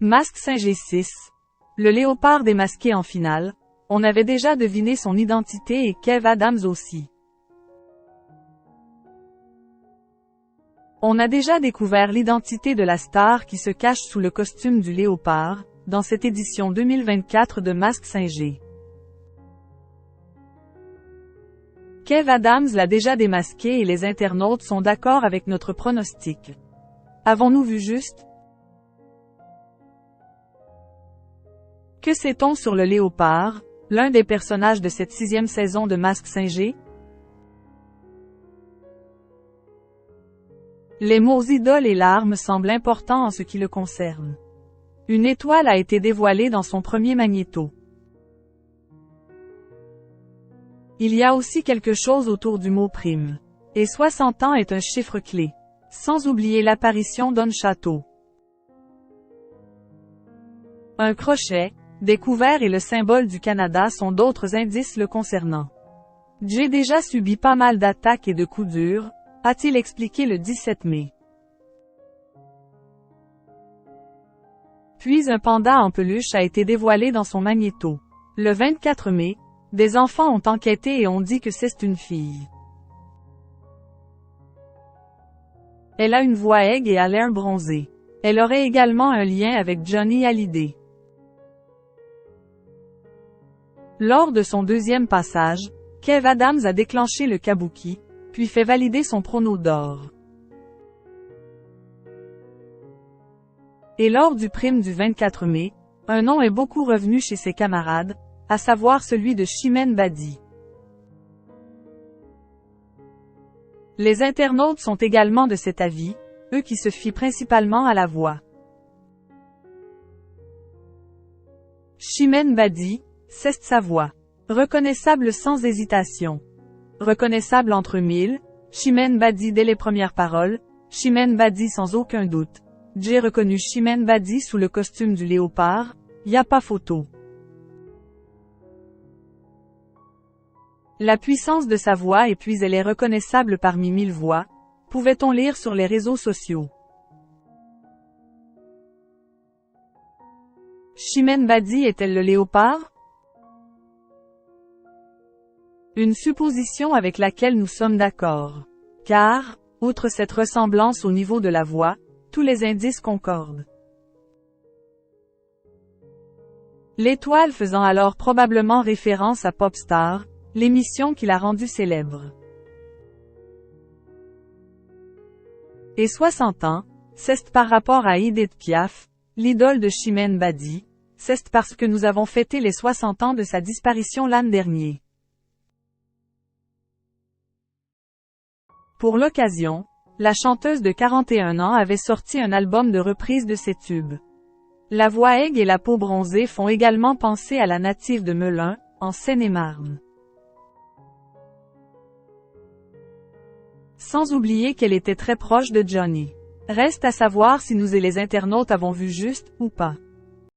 Mask Singer 6. Le léopard démasqué en finale. On avait déjà deviné son identité et Kev Adams aussi. On a déjà découvert l'identité de la star qui se cache sous le costume du léopard, dans cette édition 2024 de Mask Singer. Kev Adams l'a déjà démasqué et les internautes sont d'accord avec notre pronostic. Avons-nous vu juste? Que sait-on sur le léopard, l'un des personnages de cette 6e saison de Mask Singer? Les mots idole et larmes semblent importants en ce qui le concerne. Une étoile a été dévoilée dans son premier magnéto. Il y a aussi quelque chose autour du mot prime. Et 60 ans est un chiffre clé. Sans oublier l'apparition d'On Château. Un crochet, des couverts et le symbole du Canada sont d'autres indices le concernant. J'ai déjà subi pas mal d'attaques et de coups durs, a-t-il expliqué le 17 mai. Puis un panda en peluche a été dévoilé dans son magnéto. Le 24 mai, des enfants ont enquêté et ont dit que c'est une fille. Elle a une voix aiguë et a l'air bronzée. Elle aurait également un lien avec Johnny Hallyday. Lors de son deuxième passage, Kev Adams a déclenché le kabuki, puis fait valider son prono d'or. Et lors du prime du 24 mai, un nom est beaucoup revenu chez ses camarades, à savoir celui de Chimène Badi. Les internautes sont également de cet avis, eux qui se fient principalement à la voix. Chimène Badi, c'est sa voix. Reconnaissable sans hésitation. Reconnaissable entre mille, Chimène Badi dès les premières paroles, Chimène Badi sans aucun doute. J'ai reconnu Chimène Badi sous le costume du léopard, y a pas photo. La puissance de sa voix et puis elle est reconnaissable parmi 1000 voix, pouvait-on lire sur les réseaux sociaux. Chimène Badi est-elle le léopard? Une supposition avec laquelle nous sommes d'accord. Car, outre cette ressemblance au niveau de la voix, tous les indices concordent. L'étoile faisant alors probablement référence à Popstar, l'émission qui l'a rendue célèbre. Et 60 ans, c'est par rapport à Edith Piaf, l'idole de Chimène Badi, c'est parce que nous avons fêté les 60 ans de sa disparition l'an dernier. Pour l'occasion, la chanteuse de 41 ans avait sorti un album de reprises de ses tubes. La voix aiguë et la peau bronzée font également penser à la native de Melun, en Seine-et-Marne. Sans oublier qu'elle était très proche de Johnny. Reste à savoir si nous et les internautes avons vu juste, ou pas.